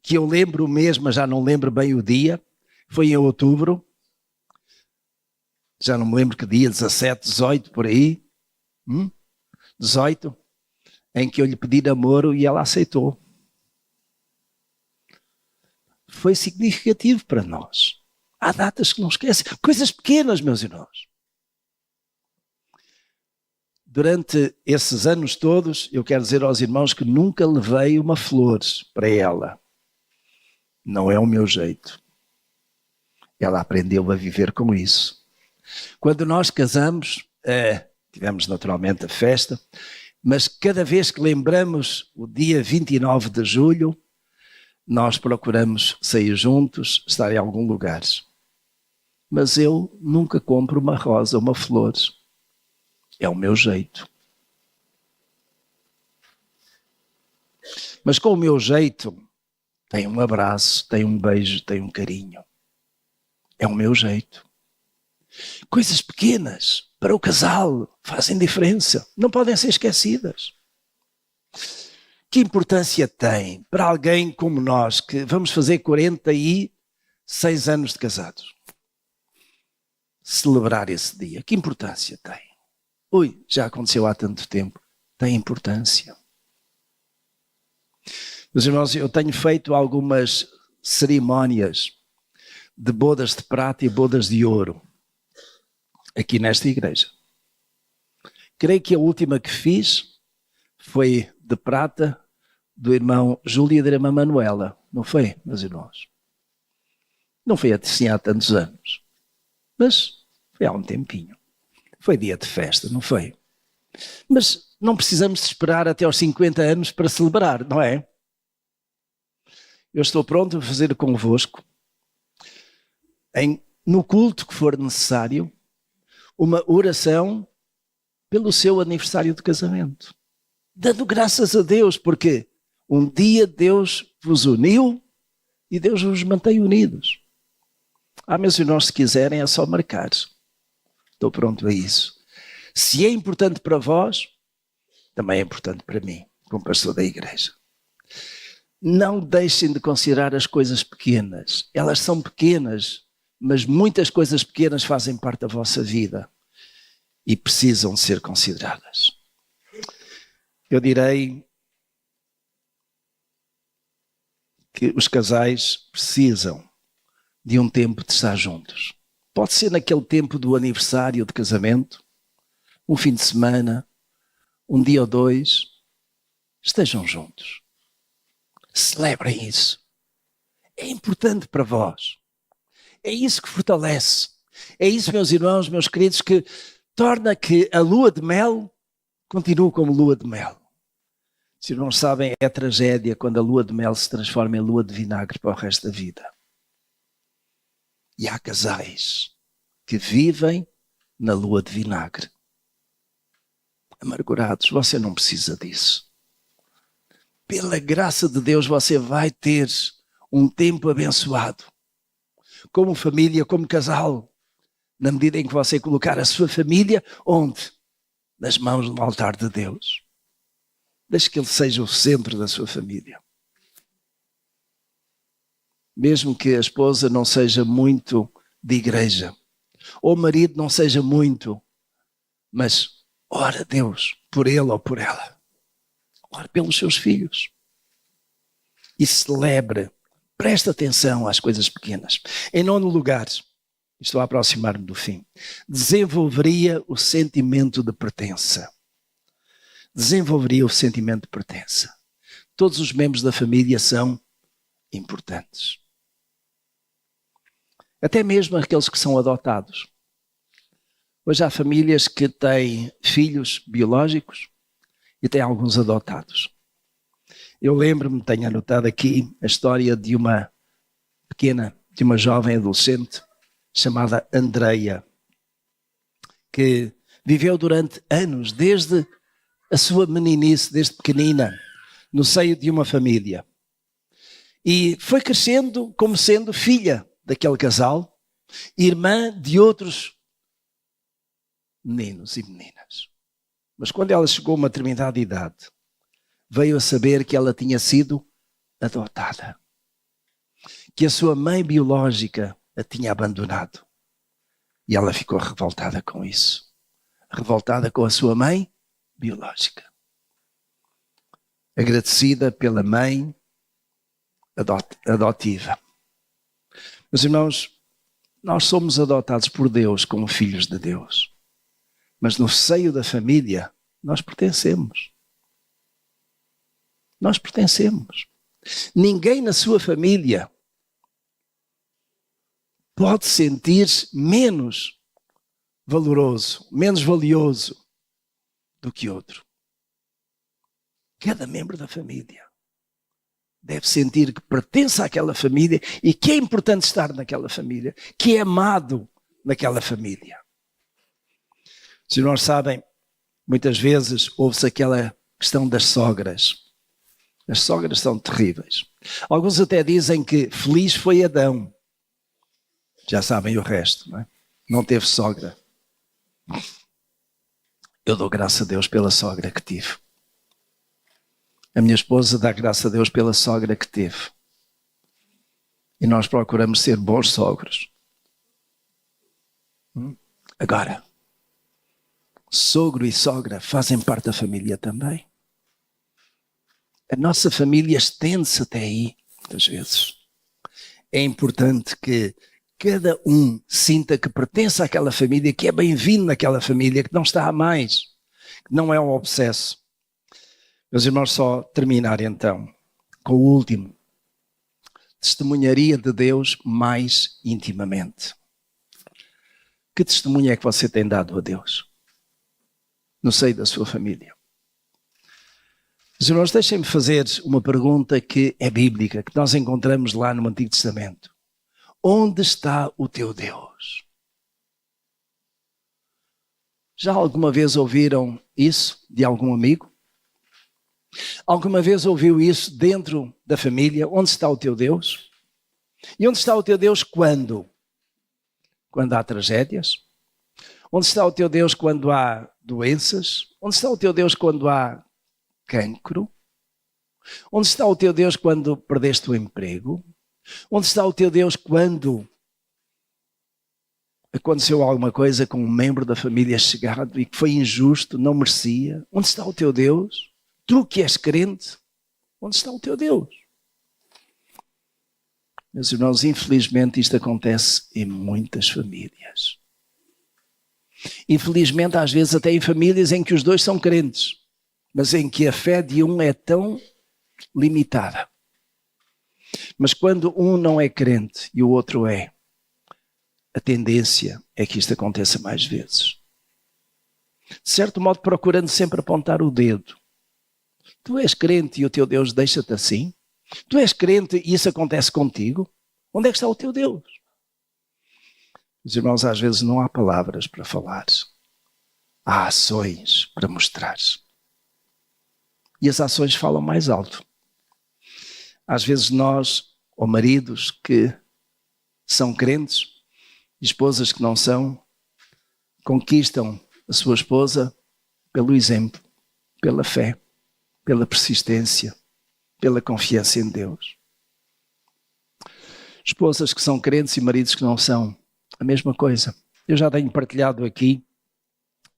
que eu lembro mesmo, mas já não lembro bem o dia. Foi em outubro. Já não me lembro que dia, 17, 18, por aí. 18, em que eu lhe pedi namoro e ela aceitou. Foi significativo para nós. Há datas que não esquecem. Coisas pequenas, meus irmãos. Durante esses anos todos, eu quero dizer aos irmãos que nunca levei uma flor para ela. Não é o meu jeito. Ela aprendeu a viver com isso. Quando nós casamos, tivemos naturalmente a festa, mas cada vez que lembramos o dia 29 de julho, nós procuramos sair juntos, estar em algum lugar. Mas eu nunca compro uma rosa, uma flor. É o meu jeito. Mas com o meu jeito, tem um abraço, tem um beijo, tem um carinho. É o meu jeito. Coisas pequenas para o casal fazem diferença. Não podem ser esquecidas. Que importância tem para alguém como nós, que vamos fazer 46 anos de casados? Celebrar esse dia. Que importância tem? Ui, já aconteceu há tanto tempo. Tem importância. Meus irmãos, eu tenho feito algumas cerimónias de bodas de prata e bodas de ouro aqui nesta igreja. Creio que a última que fiz foi de prata do irmão Júlio e da irmã Manuela. Não foi, meus irmãos? Não foi assim há tantos anos. Mas foi há um tempinho. Foi dia de festa, não foi? Mas não precisamos de esperar até aos 50 anos para celebrar, não é? Eu estou pronto a fazer convosco, no culto que for necessário, uma oração pelo seu aniversário de casamento. Dando graças a Deus, porque um dia Deus vos uniu e Deus vos mantém unidos. Meus irmãos, se quiserem é só marcar. Estou pronto a isso. Se é importante para vós, também é importante para mim. como pastor da igreja. Não deixem de considerar as coisas pequenas. Elas são pequenas, mas muitas coisas pequenas fazem parte da vossa vida e precisam ser consideradas. Eu direi que os casais precisam de um tempo de estar juntos. Pode ser naquele tempo do aniversário de casamento, um fim de semana, um dia ou dois. Estejam juntos. Celebrem isso. É importante para vós. É isso que fortalece. É isso, meus irmãos, meus queridos, que torna que a lua de mel continue como lua de mel. Os irmãos sabem, é tragédia quando a lua de mel se transforma em lua de vinagre para o resto da vida. E há casais que vivem na lua de vinagre. Amargurados, você não precisa disso. Pela graça de Deus você vai ter um tempo abençoado. Como família, como casal. Na medida em que você colocar a sua família, onde? Nas mãos do altar de Deus. Deixe que Ele seja o centro da sua família. Mesmo que a esposa não seja muito de igreja, ou o marido não seja muito, mas ora a Deus por ele ou por ela. Ore pelos seus filhos. E celebre. Preste atenção às coisas pequenas. Em nono lugar, estou a aproximar-me do fim, desenvolveria o sentimento de pertença. Desenvolveria o sentimento de pertença. Todos os membros da família são importantes. Até mesmo aqueles que são adotados. Hoje há famílias que têm filhos biológicos e têm alguns adotados. Eu lembro-me, tenho anotado aqui, a história de uma pequena, de uma jovem adolescente chamada Andreia, que viveu durante anos, desde a sua meninice, desde pequenina, no seio de uma família. E foi crescendo como sendo filha daquele casal, irmã de outros meninos e meninas. Mas quando ela chegou a uma determinada idade, veio a saber que ela tinha sido adotada. Que a sua mãe biológica a tinha abandonado. E ela ficou revoltada com isso. Revoltada com a sua mãe biológica. Agradecida pela mãe adotiva. Meus irmãos, nós somos adotados por Deus como filhos de Deus. Mas no seio da família, nós pertencemos. Nós pertencemos. Ninguém na sua família pode sentir-se menos valoroso, menos valioso do que outro. Cada membro da família deve sentir que pertence àquela família e que é importante estar naquela família, que é amado naquela família. Se nós sabem, muitas vezes ouve-se aquela questão das sogras. As sogras são terríveis. Alguns até dizem que feliz foi Adão. Já sabem o resto, não é? Não teve sogra. Eu dou graças a Deus pela sogra que tive. A minha esposa dá graças a Deus pela sogra que teve. E nós procuramos ser bons sogros. Agora, sogro e sogra fazem parte da família também. A nossa família estende-se até aí, muitas vezes. É importante que cada um sinta que pertence àquela família, que é bem-vindo naquela família, que não está a mais, que não é um obsesso. Meus irmãos, só terminar então com o último. Testemunharia de Deus mais intimamente. Que testemunho é que você tem dado a Deus? No seio da sua família. Meus irmãos, deixem-me fazer uma pergunta que é bíblica, que nós encontramos lá no Antigo Testamento. Onde está o teu Deus? Já alguma vez ouviram isso de algum amigo? Alguma vez ouviu isso dentro da família? Onde está o teu Deus? E onde está o teu Deus quando? Quando há tragédias? Onde está o teu Deus quando há doenças? Onde está o teu Deus quando há cancro? Onde está o teu Deus quando perdeste o emprego? Onde está o teu Deus quando aconteceu alguma coisa com um membro da família chegado e que foi injusto, não merecia? Onde está o teu Deus? Tu que és crente, onde está o teu Deus? Meus irmãos, infelizmente isto acontece em muitas famílias. Infelizmente, às vezes até em famílias em que os dois são crentes, mas em que a fé de um é tão limitada. Mas quando um não é crente e o outro é, a tendência é que isto aconteça mais vezes. De certo modo, procurando sempre apontar o dedo. Tu és crente e o teu Deus deixa-te assim? Tu és crente e isso acontece contigo? Onde é que está o teu Deus? Os irmãos, às vezes não há palavras para falar. Há ações para mostrar. E as ações falam mais alto. Às vezes nós, ou maridos que são crentes, esposas que não são, conquistam a sua esposa pelo exemplo, pela fé, pela persistência, pela confiança em Deus. Esposas que são crentes e maridos que não são, a mesma coisa. Eu já tenho partilhado aqui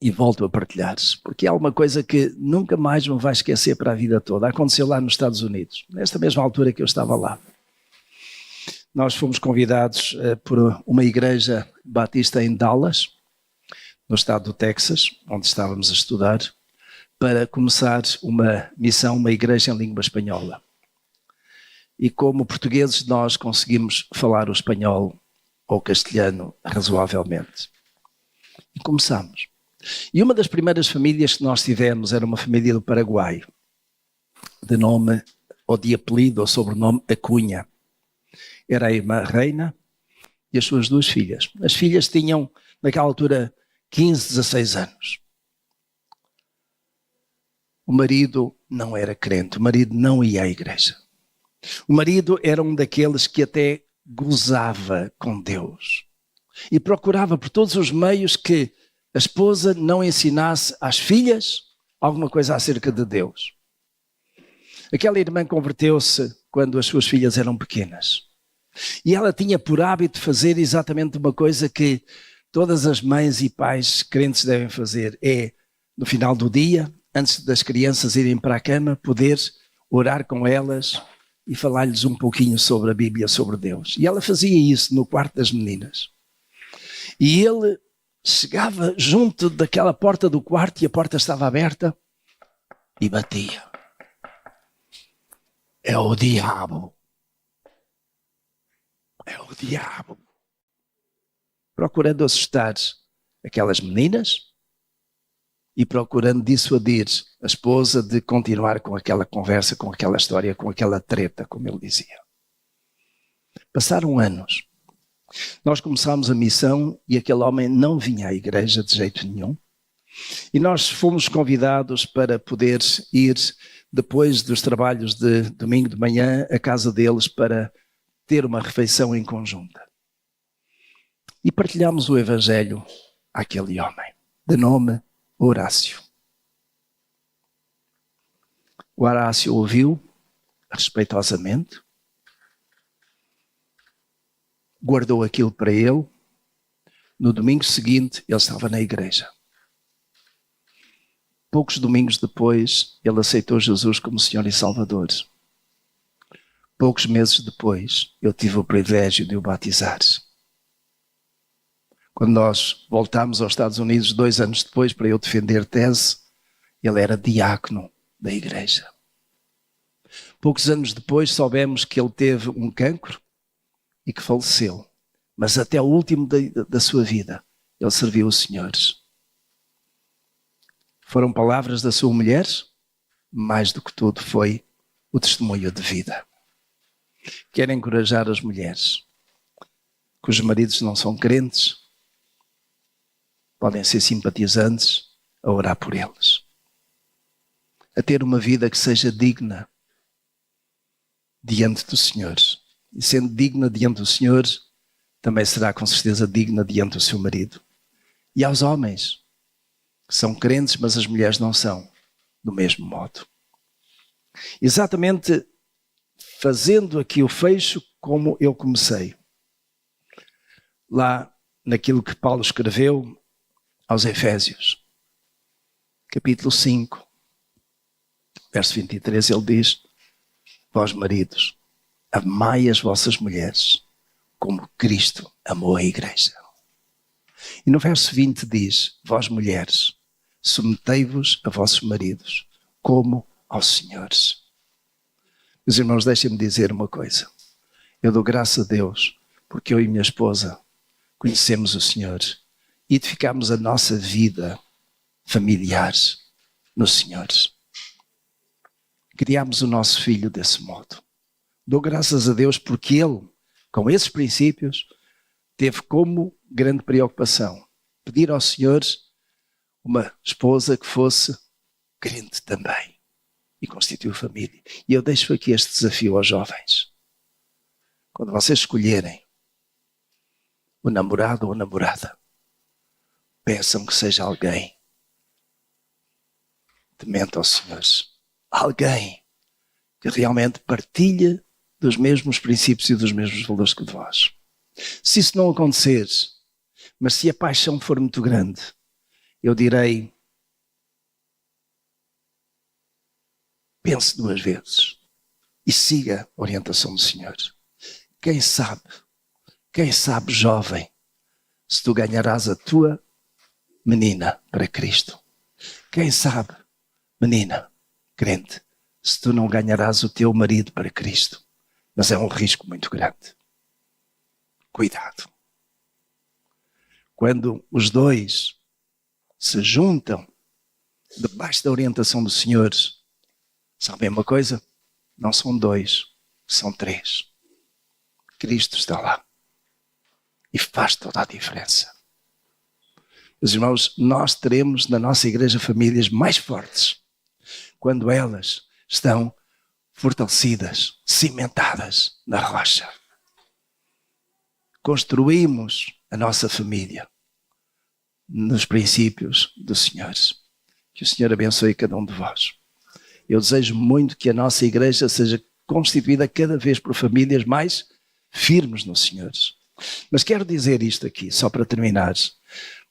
e volto a partilhar, porque é uma coisa que nunca mais me vai esquecer para a vida toda. Aconteceu lá nos Estados Unidos, nesta mesma altura que eu estava lá. Nós fomos convidados por uma igreja batista em Dallas, no estado do Texas, onde estávamos a estudar, para começar uma missão, uma igreja em língua espanhola. E como portugueses nós conseguimos falar o espanhol ou castelhano razoavelmente. E começamos. E uma das primeiras famílias que nós tivemos era uma família do Paraguai, de nome, ou de apelido, ou sobrenome Acunha. Era a irmã Reina e as suas duas filhas. As filhas tinham, naquela altura, 15, 16 anos. O marido não era crente, o marido não ia à igreja. O marido era um daqueles que até gozava com Deus e procurava por todos os meios que a esposa não ensinasse às filhas alguma coisa acerca de Deus. Aquela irmã converteu-se quando as suas filhas eram pequenas. E ela tinha por hábito fazer exatamente uma coisa que todas as mães e pais crentes devem fazer. É, no final do dia, antes das crianças irem para a cama, poder orar com elas e falar-lhes um pouquinho sobre a Bíblia, sobre Deus. E ela fazia isso no quarto das meninas. E ele chegava junto daquela porta do quarto e a porta estava aberta e batia. É o diabo. É o diabo. Procurando assustar aquelas meninas e procurando dissuadir a esposa de continuar com aquela conversa, com aquela história, com aquela treta, como ele dizia. Passaram anos. Nós começámos a missão e aquele homem não vinha à igreja de jeito nenhum. E nós fomos convidados para poder ir, depois dos trabalhos de domingo de manhã, à casa deles para ter uma refeição em conjunta. E partilhámos o evangelho àquele homem, de nome Horácio. O Horácio ouviu respeitosamente, guardou aquilo para ele. No domingo seguinte, ele estava na igreja. Poucos domingos depois, ele aceitou Jesus como Senhor e Salvador. Poucos meses depois, eu tive o privilégio de o batizar. Quando nós voltámos aos Estados Unidos 2 anos depois para eu defender tese, ele era diácono da igreja. Poucos anos depois soubemos que ele teve um cancro e que faleceu. Mas até o último da sua vida, ele serviu os senhores. Foram palavras da sua mulher, mais do que tudo foi o testemunho de vida. Quero encorajar as mulheres cujos maridos não são crentes, podem ser simpatizantes, a orar por eles. A ter uma vida que seja digna diante do Senhor. E sendo digna diante do Senhor, também será com certeza digna diante do seu marido. E aos homens, que são crentes, mas as mulheres não são, do mesmo modo. Exatamente fazendo aqui o fecho como eu comecei. Lá naquilo que Paulo escreveu aos Efésios, capítulo 5, verso 23, ele diz: vós maridos, amai as vossas mulheres, como Cristo amou a igreja. E no verso 20 diz: vós mulheres, submetei-vos a vossos maridos, como aos senhores. Meus irmãos, deixem-me dizer uma coisa. Eu dou graças a Deus, porque eu e minha esposa conhecemos o Senhor e edificamos a nossa vida familiar no Senhor. Criámos o nosso filho desse modo. Dou graças a Deus porque ele, com esses princípios, teve como grande preocupação pedir ao Senhor uma esposa que fosse crente também e constituiu família. E eu deixo aqui este desafio aos jovens. Quando vocês escolherem o namorado ou a namorada, peçam que seja alguém temente ao Senhor. Alguém que realmente partilhe dos mesmos princípios e dos mesmos valores que vós. Se isso não acontecer, mas se a paixão for muito grande, eu direi: pense duas vezes e siga a orientação do Senhor. Quem sabe, jovem, se tu ganharás a tua menina para Cristo. Quem sabe, menina, crente, se tu não ganharás o teu marido para Cristo. Mas é um risco muito grande. Cuidado. Quando os dois se juntam debaixo da orientação do Senhor, sabem uma coisa? Não são dois, são três. Cristo está lá. E faz toda a diferença. Meus irmãos, nós teremos na nossa igreja famílias mais fortes quando elas estão fortalecidas, cimentadas na rocha. Construímos a nossa família nos princípios do Senhor. Que o Senhor abençoe cada um de vós. Eu desejo muito que a nossa igreja seja constituída cada vez por famílias mais firmes no Senhor. Mas quero dizer isto aqui, só para terminar.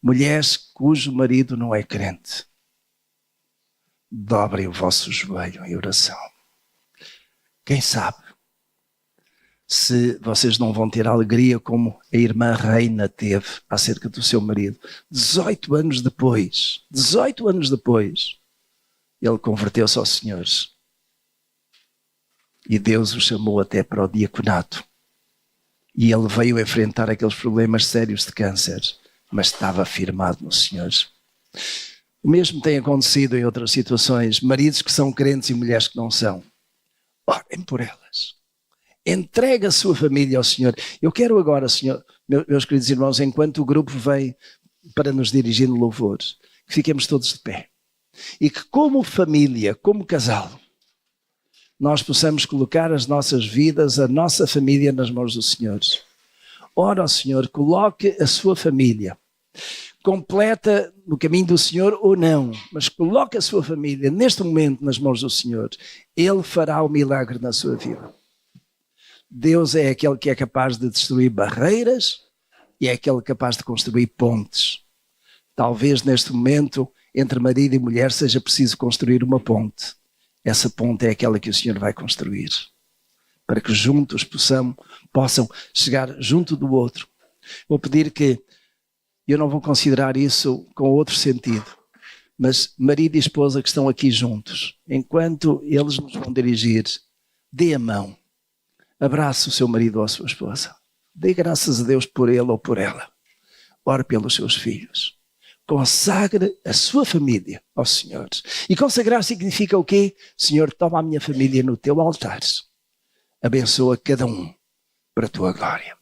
Mulheres cujo marido não é crente, dobrem o vosso joelho em oração. Quem sabe se vocês não vão ter alegria como a irmã Reina teve acerca do seu marido. 18 anos depois, ele converteu-se ao Senhor. E Deus o chamou até para o diaconato. E ele veio enfrentar aqueles problemas sérios de câncer, mas estava firmado no Senhor. O mesmo tem acontecido em outras situações. Maridos que são crentes e mulheres que não são. Orem por elas. Entregue a sua família ao Senhor. Eu quero agora, Senhor, meus queridos irmãos, enquanto o grupo vem para nos dirigir no louvor, que fiquemos todos de pé. E que como família, como casal, nós possamos colocar as nossas vidas, a nossa família nas mãos do Senhor. Ora ao Senhor, coloque a sua família completa no caminho do Senhor ou não, mas coloque a sua família neste momento nas mãos do Senhor. Ele fará o milagre na sua vida. Deus é aquele que é capaz de destruir barreiras e é aquele capaz de construir pontes. Talvez neste momento, entre marido e mulher, seja preciso construir uma ponte. Essa ponte é aquela que o Senhor vai construir, para que juntos possam chegar junto do outro. Vou pedir que, eu não vou considerar isso com outro sentido, mas marido e esposa que estão aqui juntos, enquanto eles nos vão dirigir, dê a mão, abrace o seu marido ou a sua esposa, dê graças a Deus por ele ou por ela, ore pelos seus filhos. Consagre a sua família ao Senhor. E consagrar significa o quê? Senhor, toma a minha família no teu altar. Abençoa cada um para a tua glória.